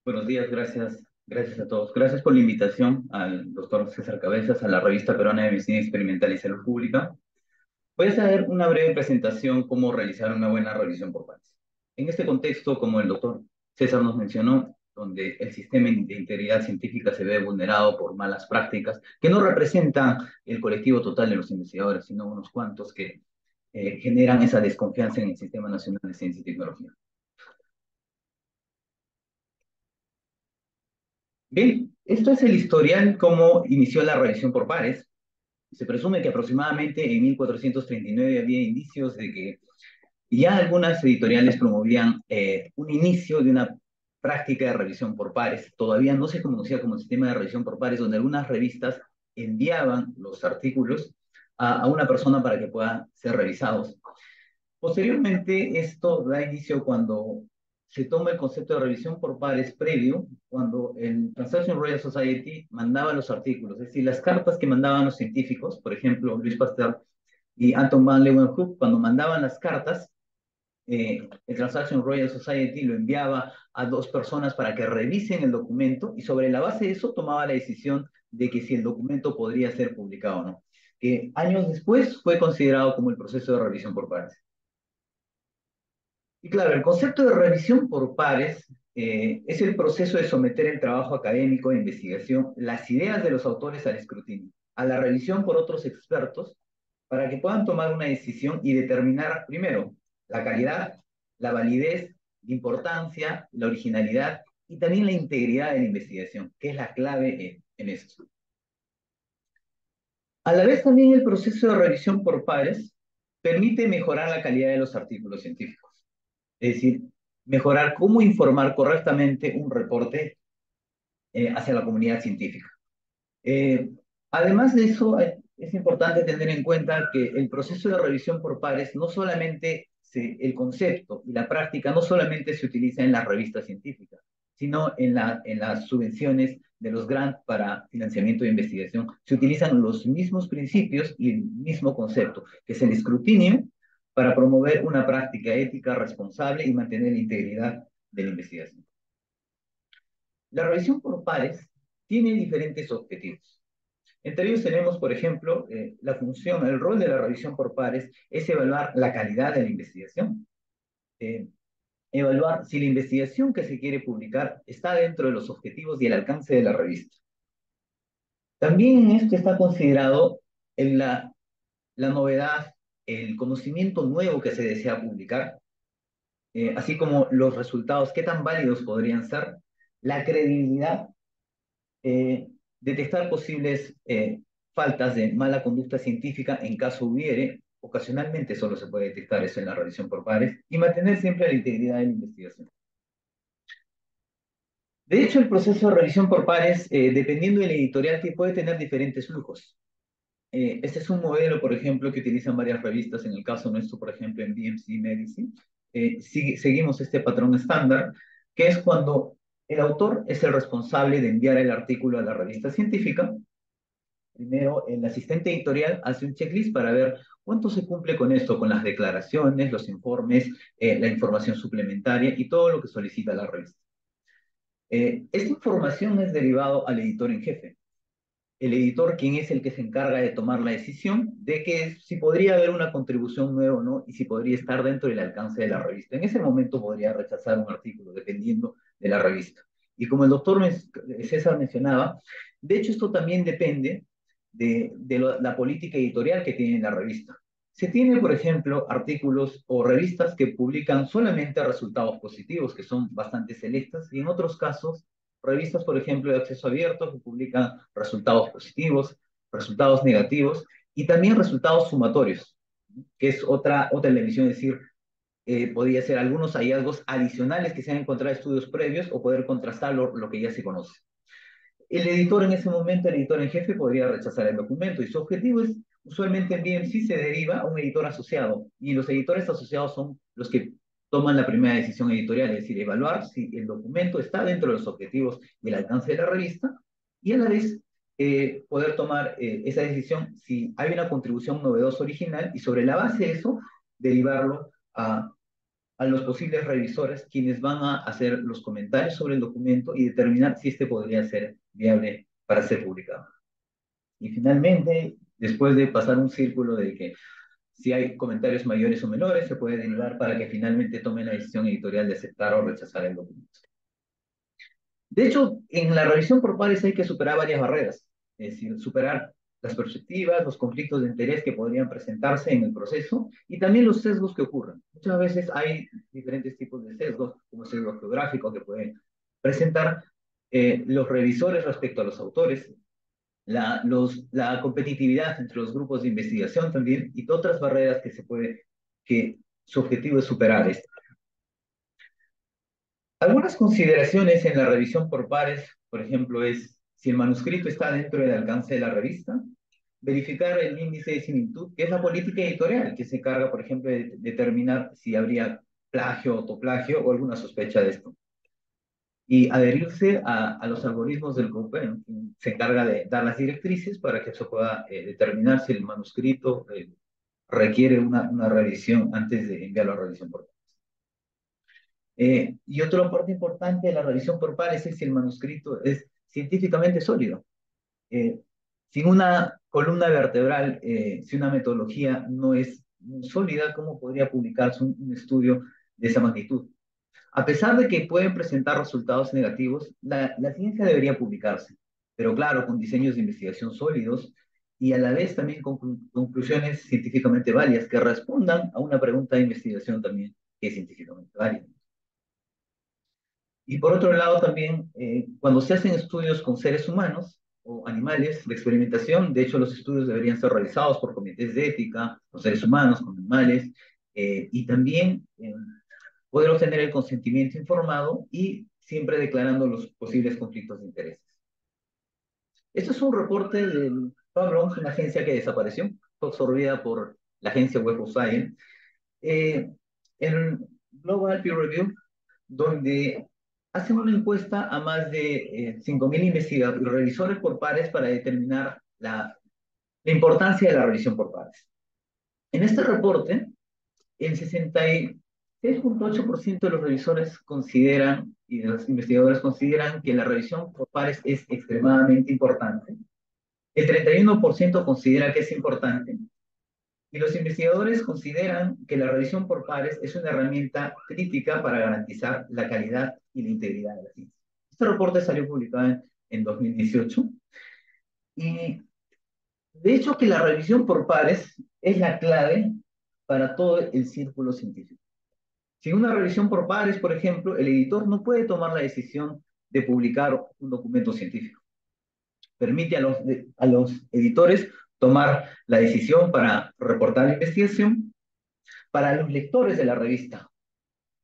Buenos días, gracias a todos. Gracias por la invitación al doctor César Cabezas a la Revista Peruana de Medicina Experimental y Salud Pública. Voy a hacer una breve presentación cómo realizar una buena revisión por pares. En este contexto, como el doctor César nos mencionó, donde el sistema de integridad científica se ve vulnerado por malas prácticas, que no representan el colectivo total de los investigadores, sino unos cuantos que generan esa desconfianza en el Sistema Nacional de Ciencia y Tecnología. Bien, esto es el historial cómo inició la revisión por pares. Se presume que aproximadamente en 1439 había indicios de que ya algunas editoriales promovían un inicio de una práctica de revisión por pares. Todavía no se conocía como sistema de revisión por pares, donde algunas revistas enviaban los artículos a una persona para que puedan ser revisados. Posteriormente, esto da inicio cuando se toma el concepto de revisión por pares previo, cuando el Transaction Royal Society mandaba los artículos, es decir, las cartas que mandaban los científicos, por ejemplo, Luis Pasteur y Anton van Leeuwenhoek, cuando mandaban las cartas, el Transaction Royal Society lo enviaba a dos personas para que revisen el documento y sobre la base de eso tomaba la decisión de que si el documento podría ser publicado o no, que años después fue considerado como el proceso de revisión por pares. Y claro, el concepto de revisión por pares es el proceso de someter el trabajo académico de investigación, las ideas de los autores al escrutinio, a la revisión por otros expertos, para que puedan tomar una decisión y determinar, primero, la calidad, la validez, la importancia, la originalidad y también la integridad de la investigación, que es la clave en esto. A la vez también el proceso de revisión por pares permite mejorar la calidad de los artículos científicos. Es decir, mejorar cómo informar correctamente un reporte hacia la comunidad científica. Eh, Además de eso, es importante tener en cuenta que el proceso de revisión por pares no solamente el concepto y la práctica no solamente se utiliza en las revistas científicas, sino en las subvenciones de los grants para financiamiento de investigación. Se utilizan los mismos principios y el mismo concepto, que es el escrutinio para promover una práctica ética responsable y mantener la integridad de la investigación. La revisión por pares tiene diferentes objetivos. Entre ellos tenemos, por ejemplo, la función, el rol de la revisión por pares es evaluar la calidad de la investigación, eh, evaluar si la investigación que se quiere publicar está dentro de los objetivos y el alcance de la revista. También en esto está considerado en la novedad, el conocimiento nuevo que se desea publicar, así como los resultados, qué tan válidos podrían ser, la credibilidad, detectar posibles faltas de mala conducta científica en caso hubiere, ocasionalmente solo se puede detectar eso en la revisión por pares, y mantener siempre la integridad de la investigación. De hecho, el proceso de revisión por pares, dependiendo del editorial, que puede tener diferentes flujos. Este es un modelo, por ejemplo, que utilizan varias revistas, en el caso nuestro, por ejemplo, en BMC Medicine. Seguimos este patrón estándar, que es cuando el autor es el responsable de enviar el artículo a la revista científica. Primero, el asistente editorial hace un checklist para ver cuánto se cumple con esto, con las declaraciones, los informes, la información suplementaria y todo lo que solicita la revista. Esta información es derivado al editor en jefe. El editor, quien es el que se encarga de tomar la decisión de que si podría haber una contribución nueva o no y si podría estar dentro del alcance de la revista. En ese momento podría rechazar un artículo, dependiendo de la revista. Y como el doctor César mencionaba, de hecho esto también depende de la política editorial que tiene la revista. Se tiene, por ejemplo, artículos o revistas que publican solamente resultados positivos, que son bastante selectas, y en otros casos revistas, por ejemplo, de acceso abierto que publican resultados positivos, resultados negativos y también resultados sumatorios, que es otra división, es decir, podría ser algunos hallazgos adicionales que se han encontrado en estudios previos o poder contrastar lo que ya se conoce. El editor en ese momento, el editor en jefe, podría rechazar el documento y su objetivo es, usualmente en BMC se deriva a un editor asociado y los editores asociados son los que toman la primera decisión editorial, es decir, evaluar si el documento está dentro de los objetivos y el alcance de la revista y a la vez poder tomar esa decisión si hay una contribución novedosa original y sobre la base de eso derivarlo a los posibles revisores, quienes van a hacer los comentarios sobre el documento y determinar si este podría ser viable para ser publicado. Y finalmente, después de pasar un círculo de que si hay comentarios mayores o menores, se puede derivar para que finalmente tomen la decisión editorial de aceptar o rechazar el documento. De hecho, en la revisión por pares hay que superar varias barreras, es decir, superar las perspectivas, los conflictos de interés que podrían presentarse en el proceso y también los sesgos que ocurren. Muchas veces hay diferentes tipos de sesgos, como el sesgo geográfico que pueden presentar los revisores respecto a los autores, la competitividad entre los grupos de investigación también y otras barreras que su objetivo es superar esto. Algunas consideraciones en la revisión por pares, por ejemplo, es si el manuscrito está dentro del alcance de la revista, verificar el índice de similitud, que es la política editorial, que se encarga, por ejemplo, de determinar si habría plagio, o autoplagio o alguna sospecha de esto. Y adherirse a los algoritmos del COPEN, que se encarga de dar las directrices para que se pueda determinar si el manuscrito requiere una revisión antes de enviarlo a revisión por pares. Y otra parte importante de la revisión por pares es si el manuscrito es científicamente sólido. Eh, Sin una columna vertebral, si una metodología no es sólida, ¿cómo podría publicarse un estudio de esa magnitud? A pesar de que pueden presentar resultados negativos, la ciencia debería publicarse, pero claro, con diseños de investigación sólidos y a la vez también con conclusiones científicamente válidas que respondan a una pregunta de investigación también que es científicamente válida. Y por otro lado también, cuando se hacen estudios con seres humanos o animales de experimentación, de hecho los estudios deberían ser realizados por comités de ética, con seres humanos, con animales, y también poder obtener el consentimiento informado y siempre declarando los posibles conflictos de intereses. Esto es un reporte del Pablo, una agencia que desapareció, fue absorbida por la agencia Web of Science, en Global Peer Review, donde hacen una encuesta a más de 5.000 investigadores y revisores por pares para determinar la importancia de la revisión por pares. En este reporte, el 66,8% de los revisores consideran, y de los investigadores consideran que la revisión por pares es extremadamente importante. El 31% considera que es importante. Y los investigadores consideran que la revisión por pares es una herramienta crítica para garantizar la calidad y la integridad de la ciencia. Este reporte salió publicado en 2018 y de hecho que la revisión por pares es la clave para todo el círculo científico. Sin una revisión por pares, por ejemplo, el editor no puede tomar la decisión de publicar un documento científico. Permite a los editores tomar la decisión para reportar la investigación. Para los lectores de la revista,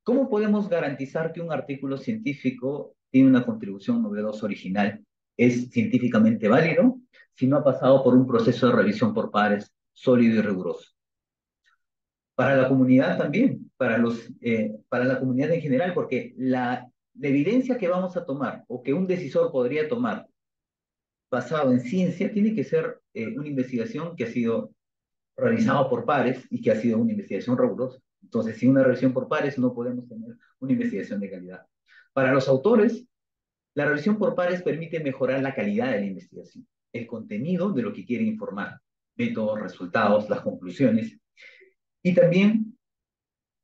¿cómo podemos garantizar que un artículo científico tiene una contribución novedosa original? ¿Es científicamente válido si no ha pasado por un proceso de revisión por pares sólido y riguroso? Para la comunidad también, para la comunidad en general, porque la evidencia que vamos a tomar o que un decisor podría tomar basado en ciencia tiene que ser una investigación que ha sido realizada por pares y que ha sido una investigación rigurosa. Entonces, sin una revisión por pares no podemos tener una investigación de calidad. Para los autores, la revisión por pares permite mejorar la calidad de la investigación, el contenido de lo que quiere informar, métodos, resultados, las conclusiones. Y también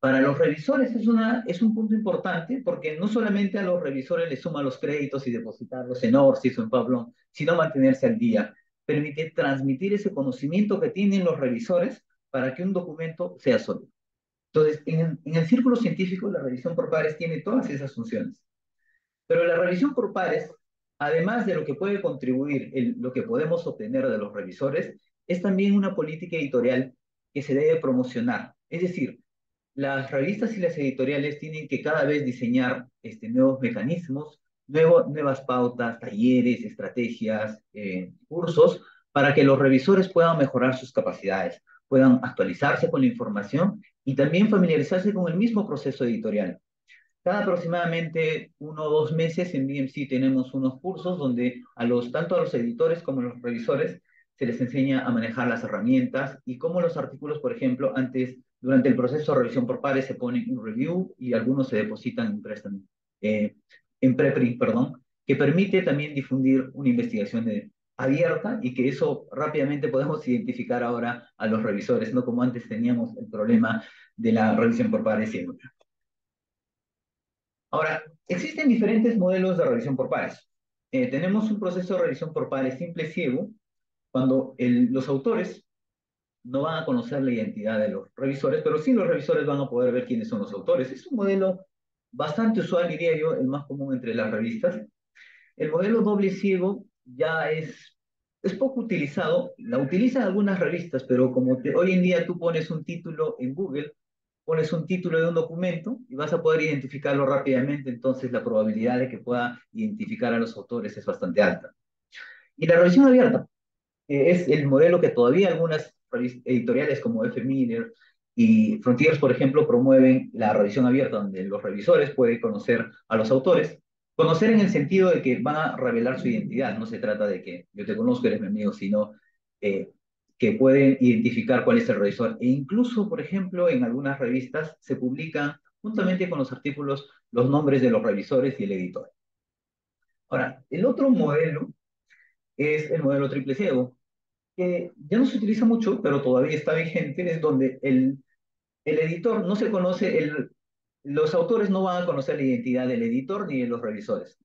para los revisores es un punto importante porque no solamente a los revisores les suma los créditos y depositarlos en ORCID o en Pablon, sino mantenerse al día. Permite transmitir ese conocimiento que tienen los revisores para que un documento sea sólido. Entonces, en el círculo científico, la revisión por pares tiene todas esas funciones. Pero la revisión por pares, además de lo que puede contribuir, lo que podemos obtener de los revisores, es también una política editorial que se debe promocionar. Es decir, las revistas y las editoriales tienen que cada vez diseñar nuevos mecanismos, nuevas pautas, talleres, estrategias, cursos, para que los revisores puedan mejorar sus capacidades, puedan actualizarse con la información y también familiarizarse con el mismo proceso editorial. Cada aproximadamente 1 o 2 meses en BMC tenemos unos cursos donde tanto a los editores como a los revisores se les enseña a manejar las herramientas y cómo los artículos, por ejemplo, antes, durante el proceso de revisión por pares, se ponen en review y algunos se depositan en préstamo, en preprint, perdón, que permite también difundir una investigación abierta y que eso rápidamente podemos identificar ahora a los revisores, no como antes teníamos el problema de la revisión por pares siempre. Ahora, existen diferentes modelos de revisión por pares. Tenemos un proceso de revisión por pares simple ciego, cuando los autores no van a conocer la identidad de los revisores, pero sí los revisores van a poder ver quiénes son los autores. Es un modelo bastante usual, diría yo, el más común entre las revistas. El modelo doble ciego ya es poco utilizado, la utilizan algunas revistas, pero como hoy en día tú pones un título en Google, pones un título de un documento y vas a poder identificarlo rápidamente, entonces la probabilidad de que pueda identificar a los autores es bastante alta. Y la revisión abierta es el modelo que todavía algunas editoriales como F. Miller y Frontiers, por ejemplo, promueven la revisión abierta, donde los revisores pueden conocer a los autores. Conocer en el sentido de que van a revelar su identidad, no se trata de que yo te conozco, eres mi amigo, sino eh, que pueden identificar cuál es el revisor. E incluso, por ejemplo, en algunas revistas se publican juntamente con los artículos los nombres de los revisores y el editor. Ahora, el otro modelo es el modelo triple ciego, que ya no se utiliza mucho, pero todavía está vigente, es donde el editor no se conoce, los autores no van a conocer la identidad del editor ni de los revisores.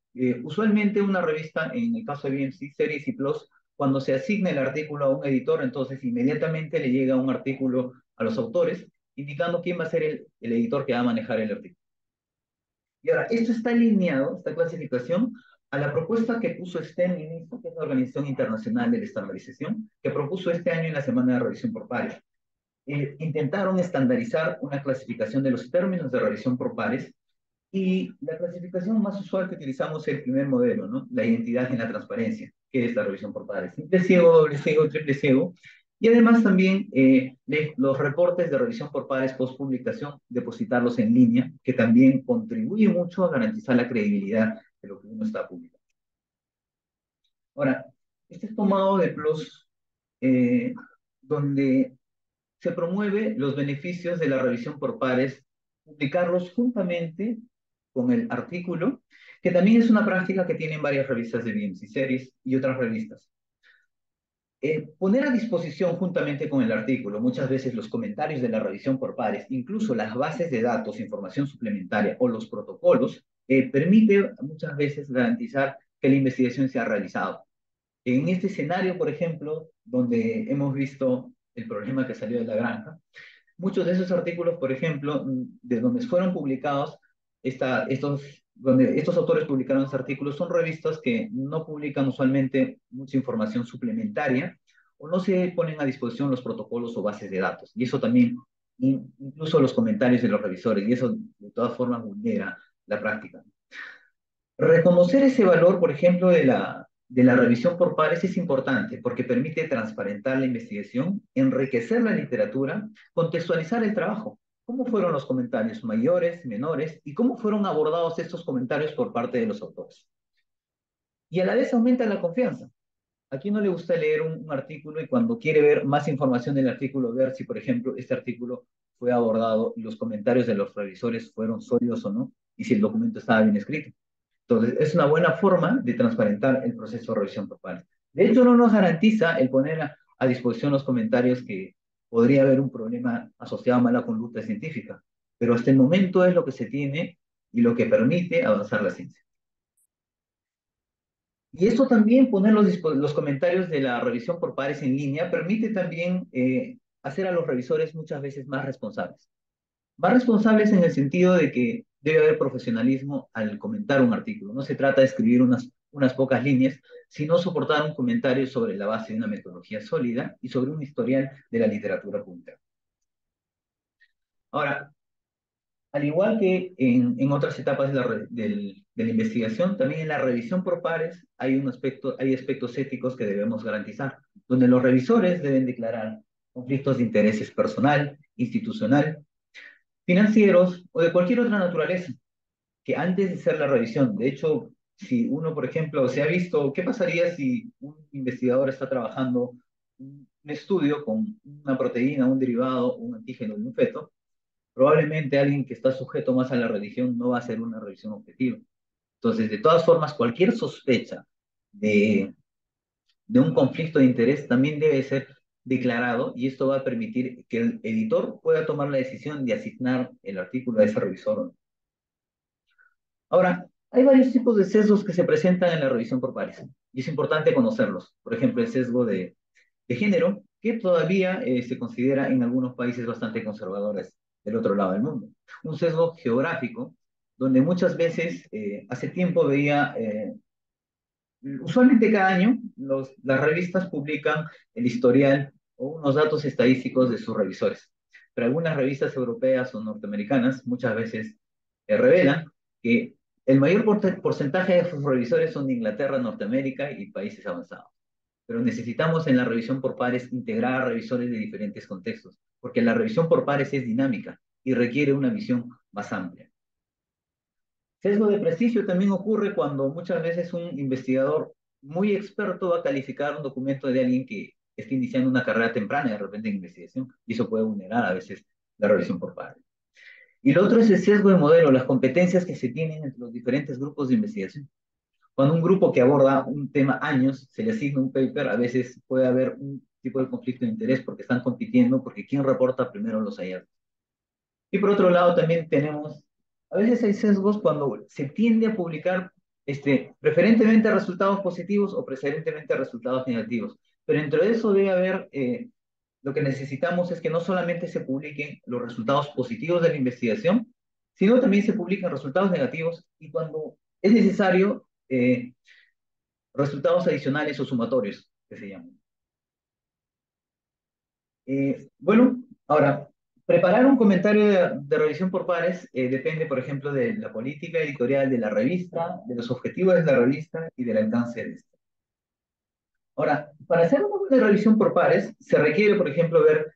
Usualmente una revista, en el caso de BMC, Series y Plus, cuando se asigna el artículo a un editor, entonces inmediatamente le llega un artículo a los autores, indicando quién va a ser el editor que va a manejar el artículo. Y ahora, esto está alineado, esta clasificación, a la propuesta que puso STEM INISO, que es la Organización Internacional de la Estandarización, que propuso este año en la Semana de Revisión por Pares. Intentaron estandarizar una clasificación de los términos de revisión por pares y la clasificación más usual que utilizamos es el primer modelo, ¿no? La identidad en la transparencia, que es la revisión por pares. Simple ciego, doble ciego, triple ciego. Y además también los reportes de revisión por pares post publicación, depositarlos en línea, que también contribuye mucho a garantizar la credibilidad de lo que uno está publicando. Ahora, este es tomado de PLOS, donde se promueve los beneficios de la revisión por pares, publicarlos juntamente con el artículo, que también es una práctica que tienen varias revistas de BMC Series y otras revistas. Poner a disposición juntamente con el artículo muchas veces los comentarios de la revisión por pares, incluso las bases de datos, información suplementaria o los protocolos, permite muchas veces garantizar que la investigación se ha realizado. En este escenario, por ejemplo, donde hemos visto el problema que salió de la granja, muchos de esos artículos, por ejemplo, de donde fueron publicados, donde estos autores publicaron esos artículos, son revistas que no publican usualmente mucha información suplementaria o no se ponen a disposición los protocolos o bases de datos. Y eso también, incluso los comentarios de los revisores, y eso de todas formas vulnera la práctica. Reconocer ese valor, por ejemplo, de la revisión por pares es importante porque permite transparentar la investigación, enriquecer la literatura, contextualizar el trabajo. ¿Cómo fueron los comentarios mayores, menores y cómo fueron abordados estos comentarios por parte de los autores? Y a la vez aumenta la confianza. ¿A quién no le gusta leer un artículo y cuando quiere ver más información del artículo, ver si, por ejemplo, este artículo fue abordado y los comentarios de los revisores fueron sólidos o no, y si el documento estaba bien escrito? Entonces, es una buena forma de transparentar el proceso de revisión por pares. De hecho, no nos garantiza el poner a disposición los comentarios que podría haber un problema asociado a mala conducta científica, pero hasta el momento es lo que se tiene y lo que permite avanzar la ciencia. Y esto también, poner los comentarios de la revisión por pares en línea, permite también hacer a los revisores muchas veces más responsables. Más responsables en el sentido de que debe haber profesionalismo al comentar un artículo. No se trata de escribir unas pocas líneas, sino soportar un comentario sobre la base de una metodología sólida y sobre un historial de la literatura pública. Ahora, al igual que en otras etapas de la investigación, también en la revisión por pares hay aspectos éticos que debemos garantizar, donde los revisores deben declarar conflictos de intereses personal, institucional, financieros o de cualquier otra naturaleza, que antes de hacer la revisión. De hecho, si uno, por ejemplo, se ha visto, ¿qué pasaría si un investigador está trabajando un estudio con una proteína, un derivado, un antígeno de un feto, probablemente alguien que está sujeto más a la religión no va a hacer una revisión objetiva. Entonces, de todas formas, cualquier sospecha de, de un conflicto de interés también debe ser declarado y esto va a permitir que el editor pueda tomar la decisión de asignar el artículo a ese revisor o no. Ahora, hay varios tipos de sesgos que se presentan en la revisión por pares y es importante conocerlos. Por ejemplo, el sesgo de género, que todavía se considera en algunos países bastante conservadores del otro lado del mundo. Un sesgo geográfico, donde muchas veces, hace tiempo veía, usualmente cada año, las revistas publican el historial o unos datos estadísticos de sus revisores. Pero algunas revistas europeas o norteamericanas muchas veces revelan que el mayor porcentaje de sus revisores son de Inglaterra, Norteamérica y países avanzados, pero necesitamos en la revisión por pares integrar a revisores de diferentes contextos, porque la revisión por pares es dinámica y requiere una visión más amplia. Sesgo de prestigio también ocurre cuando muchas veces un investigador muy experto va a calificar un documento de alguien que está iniciando una carrera temprana de repente en investigación, y eso puede vulnerar a veces la revisión por pares. Y lo otro es el sesgo de modelo, las competencias que se tienen entre los diferentes grupos de investigación. Cuando un grupo que aborda un tema años se le asigna un paper, a veces puede haber un tipo de conflicto de interés porque están compitiendo, porque quién reporta primero los hallazgos. Y por otro lado también tenemos, a veces hay sesgos cuando se tiende a publicar preferentemente resultados positivos o preferentemente resultados negativos. Pero entre eso debe haber, lo que necesitamos es que no solamente se publiquen los resultados positivos de la investigación, sino también se publiquen resultados negativos y cuando es necesario, resultados adicionales o sumatorios, que se llaman. Bueno, ahora, preparar un comentario de revisión por pares depende, por ejemplo, de la política editorial de la revista, de los objetivos de la revista y del alcance de esta. Ahora, para hacer una buena revisión por pares, se requiere, por ejemplo, ver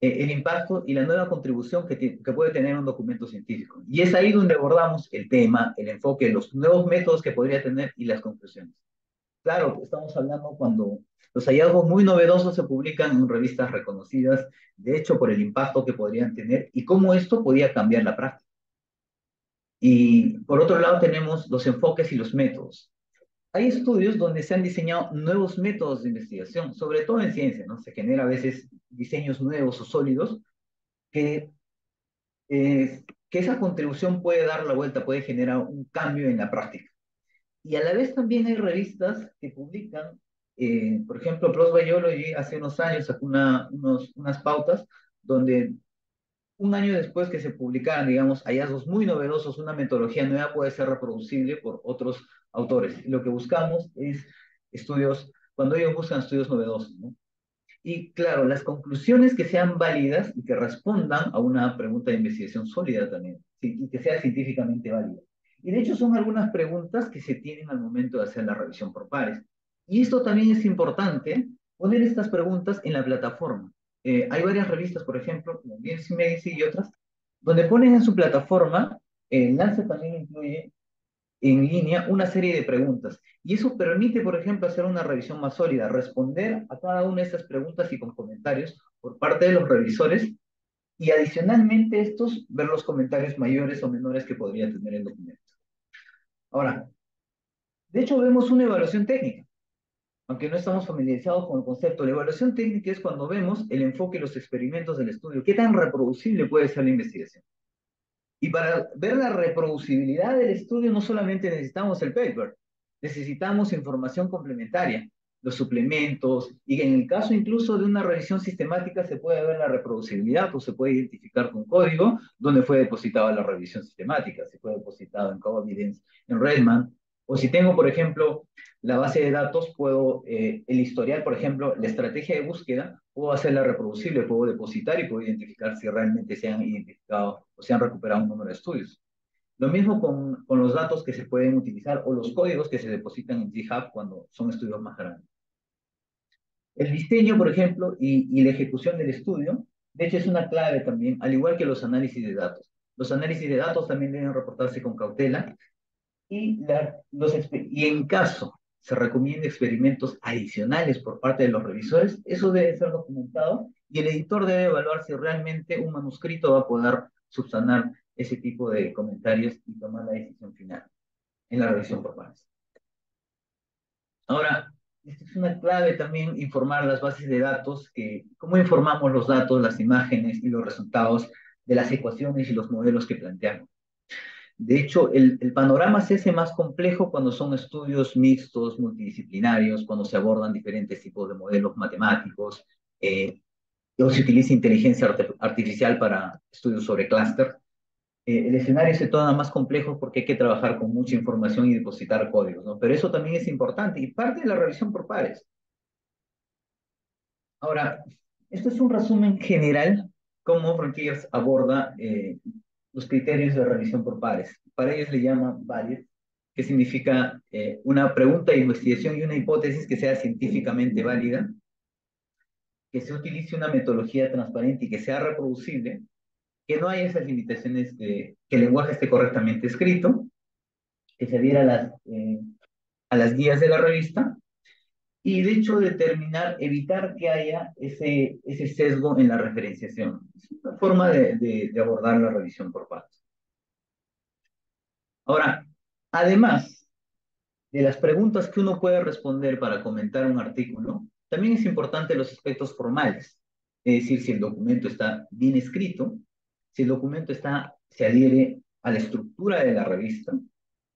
el impacto y la nueva contribución que puede tener un documento científico. Y es ahí donde abordamos el tema, el enfoque, los nuevos métodos que podría tener y las conclusiones. Claro, estamos hablando cuando los hallazgos muy novedosos se publican en revistas reconocidas, de hecho, por el impacto que podrían tener y cómo esto podía cambiar la práctica. Y por otro lado tenemos los enfoques y los métodos. Hay estudios donde se han diseñado nuevos métodos de investigación, sobre todo en ciencia, ¿no? Se genera a veces diseños nuevos o sólidos que, que esa contribución puede dar la vuelta, puede generar un cambio en la práctica. Y a la vez también hay revistas que publican, por ejemplo, PLOS Biology hace unos años sacó unas pautas donde un año después que se publicaran, digamos, hallazgos muy novedosos, una metodología nueva puede ser reproducible por otros autores. Y lo que buscamos es estudios, cuando ellos buscan estudios novedosos, ¿no? Y claro, las conclusiones que sean válidas y que respondan a una pregunta de investigación sólida también, ¿sí? Y que sea científicamente válida. Y de hecho son algunas preguntas que se tienen al momento de hacer la revisión por pares. Y esto también es importante, poner estas preguntas en la plataforma. Hay varias revistas, por ejemplo, como BMC Medicine y otras, donde ponen en su plataforma, Lancet también incluye en línea una serie de preguntas. Y eso permite, por ejemplo, hacer una revisión más sólida, responder a cada una de estas preguntas y con comentarios por parte de los revisores y adicionalmente estos ver los comentarios mayores o menores que podría tener el documento. Ahora, de hecho vemos una evaluación técnica, aunque no estamos familiarizados con el concepto. La evaluación técnica es cuando vemos el enfoque y los experimentos del estudio, qué tan reproducible puede ser la investigación. Y para ver la reproducibilidad del estudio no solamente necesitamos el paper, necesitamos información complementaria, los suplementos, y en el caso incluso de una revisión sistemática se puede ver la reproducibilidad o se puede identificar con código dónde fue depositada la revisión sistemática, si fue depositado en Coevidence, en Redman, o si tengo, por ejemplo, la base de datos, puedo, el historial, por ejemplo, la estrategia de búsqueda, puedo hacerla reproducible, puedo depositar y puedo identificar si realmente se han identificado o se han recuperado un número de estudios. Lo mismo con los datos que se pueden utilizar o los códigos que se depositan en GitHub cuando son estudios más grandes. El diseño, por ejemplo, y la ejecución del estudio, de hecho, es una clave también, al igual que los análisis de datos. Los análisis de datos también deben reportarse con cautela y en caso se recomienda experimentos adicionales por parte de los revisores, eso debe ser documentado y el editor debe evaluar si realmente un manuscrito va a poder subsanar ese tipo de comentarios y tomar la decisión final en la revisión por pares. Ahora, esto es una clave también informar las bases de datos, cómo informamos los datos, las imágenes y los resultados de las ecuaciones y los modelos que planteamos. De hecho, el panorama se hace más complejo cuando son estudios mixtos, multidisciplinarios, cuando se abordan diferentes tipos de modelos matemáticos, o se utiliza inteligencia artificial para estudios sobre clúster. El escenario se torna más complejo porque hay que trabajar con mucha información y depositar códigos, ¿no? Pero eso también es importante y parte de la revisión por pares. Ahora, esto es un resumen general cómo Frontiers aborda los criterios de revisión por pares. Para ellos le llaman valid, que significa una pregunta de investigación y una hipótesis que sea científicamente válida, que se utilice una metodología transparente y que sea reproducible, que no haya esas limitaciones de que el lenguaje esté correctamente escrito, que se adhiera a las guías de la revista y de hecho evitar que haya ese sesgo en la referenciación. Es una forma de abordar la revisión por pares. Ahora, además de las preguntas que uno puede responder para comentar un artículo, también es importante los aspectos formales, es decir, si el documento está bien escrito, si el documento se adhiere a la estructura de la revista,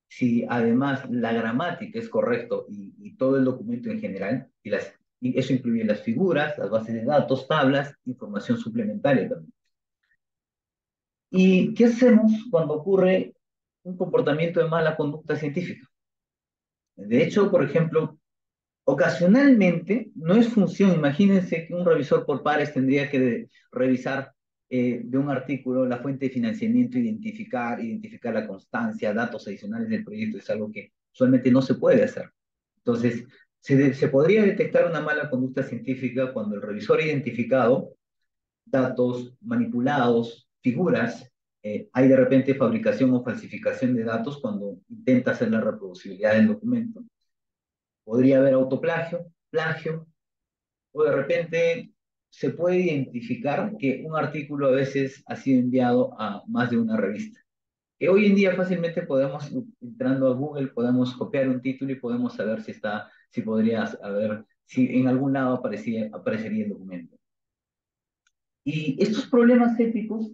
si además la gramática es correcto y todo el documento en general, y eso incluye las figuras, las bases de datos, tablas, información suplementaria también. ¿Y qué hacemos cuando ocurre un comportamiento de mala conducta científica? De hecho, por ejemplo, ocasionalmente no es función, imagínense que un revisor por pares tendría que revisar de un artículo la fuente de financiamiento, identificar la constancia, datos adicionales del proyecto, es algo que usualmente no se puede hacer. Entonces, se podría detectar una mala conducta científica cuando el revisor ha identificado datos manipulados, figuras, hay de repente fabricación o falsificación de datos cuando intenta hacer la reproducibilidad del documento. Podría haber autoplagio, plagio, o de repente se puede identificar que un artículo a veces ha sido enviado a más de una revista. Que hoy en día fácilmente podemos, entrando a Google, podemos copiar un título y podemos saber si podría haber, si en algún lado aparecería el documento. Y estos problemas éticos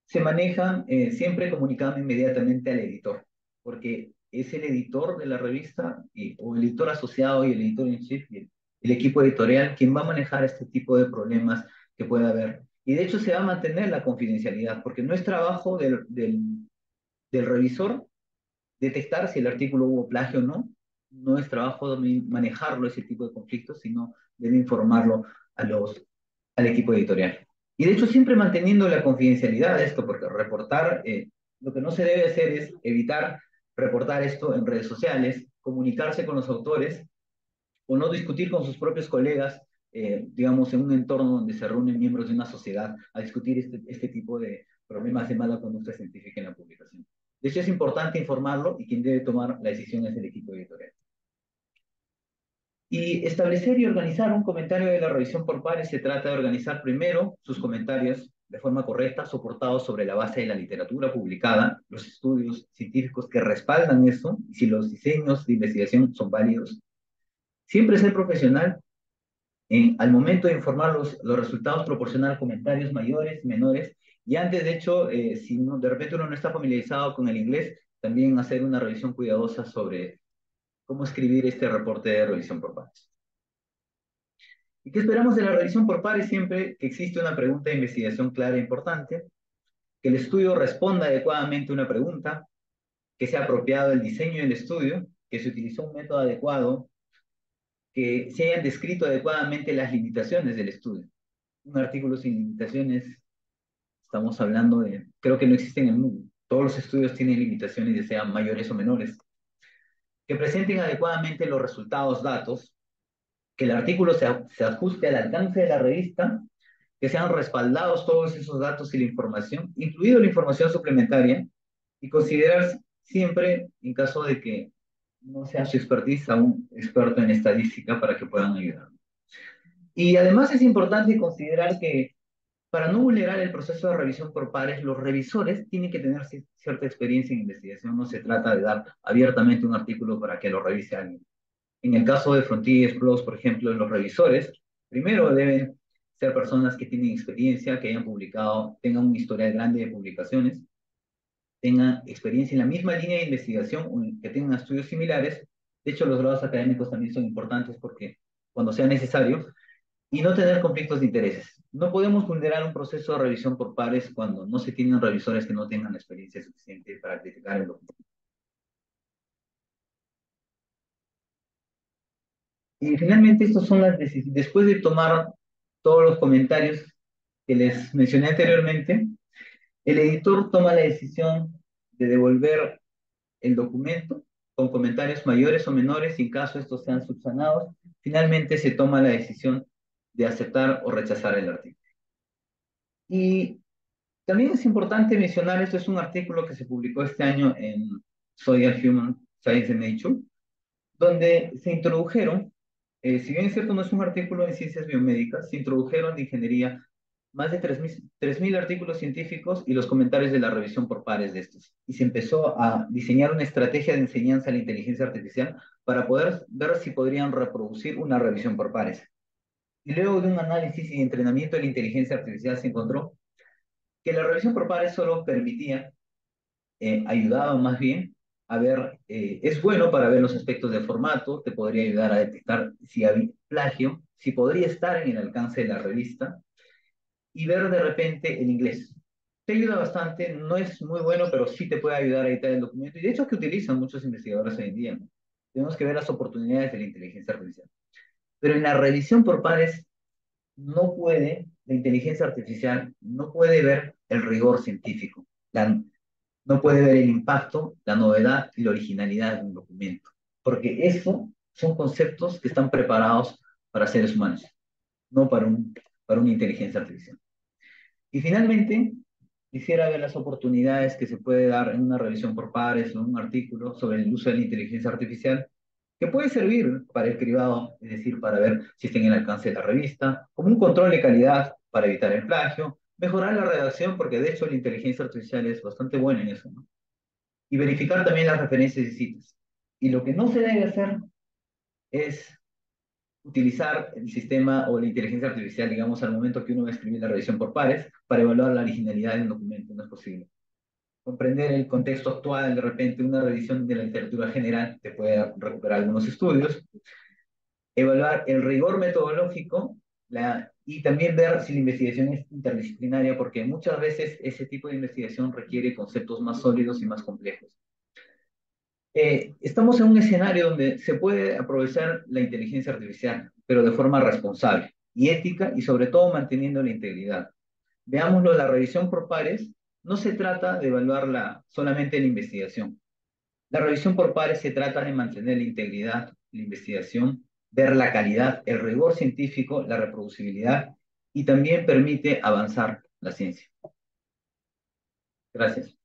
se manejan siempre comunicando inmediatamente al editor, porque es el editor de la revista o el editor asociado y el editor en chief y el equipo editorial quien va a manejar este tipo de problemas que pueda haber. Y de hecho se va a mantener la confidencialidad, porque no es trabajo del revisor detectar si el artículo hubo plagio o no, no es trabajo de manejarlo ese tipo de conflictos, sino debe informarlo al equipo editorial. Y de hecho siempre manteniendo la confidencialidad de esto, porque lo que no se debe hacer es evitar reportar esto en redes sociales, comunicarse con los autores o no discutir con sus propios colegas, digamos, en un entorno donde se reúnen miembros de una sociedad a discutir este tipo de problemas de mala conducta científica en la publicación. De hecho, es importante informarlo y quien debe tomar la decisión es el equipo editorial. Y establecer y organizar un comentario de la revisión por pares se trata de organizar primero sus comentarios de forma correcta, soportados sobre la base de la literatura publicada, los estudios científicos que respaldan eso, y si los diseños de investigación son válidos. Siempre ser profesional al momento de informar los resultados, proporcionar comentarios mayores, menores, y antes, de hecho, si no, de repente uno no está familiarizado con el inglés, también hacer una revisión cuidadosa sobre cómo escribir este reporte de revisión por pares. ¿Y qué esperamos de la revisión por pares? Siempre que existe una pregunta de investigación clara e importante, que el estudio responda adecuadamente a una pregunta, que sea apropiado el diseño del estudio, que se utilizó un método adecuado, que se hayan descrito adecuadamente las limitaciones del estudio. Un artículo sin limitaciones, estamos hablando creo que no existen en el mundo. Todos los estudios tienen limitaciones, ya sean mayores o menores. Que presenten adecuadamente los resultados, datos, que el artículo se ajuste al alcance de la revista, que sean respaldados todos esos datos y la información, incluido la información suplementaria, y considerar siempre, en caso de que no sea su expertise a un experto en estadística para que puedan ayudar. Y además es importante considerar que para no vulnerar el proceso de revisión por pares, los revisores tienen que tener cierta experiencia en investigación. No se trata de dar abiertamente un artículo para que lo revise alguien. En el caso de Frontiers Plus, por ejemplo, los revisores primero deben ser personas que tienen experiencia, que hayan publicado, tengan un historial grande de publicaciones, tengan experiencia en la misma línea de investigación, que tengan estudios similares. De hecho, los grados académicos también son importantes porque cuando sea necesario, y no tener conflictos de intereses. No podemos vulnerar un proceso de revisión por pares cuando no se tienen revisores que no tengan la experiencia suficiente para criticar el documento. Y finalmente, estas son las decisiones. Después de tomar todos los comentarios que les mencioné anteriormente, el editor toma la decisión de devolver el documento con comentarios mayores o menores, y en caso estos sean subsanados, finalmente se toma la decisión de aceptar o rechazar el artículo. Y también es importante mencionar, esto es un artículo que se publicó este año en Social Human Science and Nature, donde se introdujeron, si bien es cierto no es un artículo en ciencias biomédicas, se introdujeron de ingeniería más de 3.000 artículos científicos y los comentarios de la revisión por pares de estos. Y se empezó a diseñar una estrategia de enseñanza a la inteligencia artificial para poder ver si podrían reproducir una revisión por pares. Y luego de un análisis y entrenamiento de la inteligencia artificial se encontró que la revisión por pares solo permitía, ayudaba más bien a ver, es bueno para ver los aspectos de formato, te podría ayudar a detectar si hay plagio, si podría estar en el alcance de la revista, y ver de repente el inglés. Te ayuda bastante, no es muy bueno, pero sí te puede ayudar a editar el documento, y de hecho es que utilizan muchos investigadores hoy en día, ¿no? Tenemos que ver las oportunidades de la inteligencia artificial. Pero en la revisión por pares no puede, la inteligencia artificial no puede ver el rigor científico, no puede ver el impacto, la novedad y la originalidad de un documento, porque eso son conceptos que están preparados para seres humanos, no para una inteligencia artificial. Y finalmente, quisiera ver las oportunidades que se puede dar en una revisión por pares o en un artículo sobre el uso de la inteligencia artificial, que puede servir para el cribado, es decir, para ver si está en el alcance de la revista, como un control de calidad para evitar el plagio, mejorar la redacción, porque de hecho la inteligencia artificial es bastante buena en eso, ¿no? Y verificar también las referencias y citas. Y lo que no se debe hacer es utilizar el sistema o la inteligencia artificial, digamos, al momento que uno va a escribir la revisión por pares para evaluar la originalidad de un documento. No es posible. Comprender el contexto actual, de repente una revisión de la literatura general te puede recuperar algunos estudios, evaluar el rigor metodológico y también ver si la investigación es interdisciplinaria, porque muchas veces ese tipo de investigación requiere conceptos más sólidos y más complejos. Estamos en un escenario donde se puede aprovechar la inteligencia artificial, pero de forma responsable y ética, y sobre todo manteniendo la integridad. Veámoslo, la revisión por pares no se trata de evaluarla solamente en la investigación. La revisión por pares se trata de mantener la integridad, la investigación, ver la calidad, el rigor científico, la reproducibilidad, y también permite avanzar la ciencia. Gracias.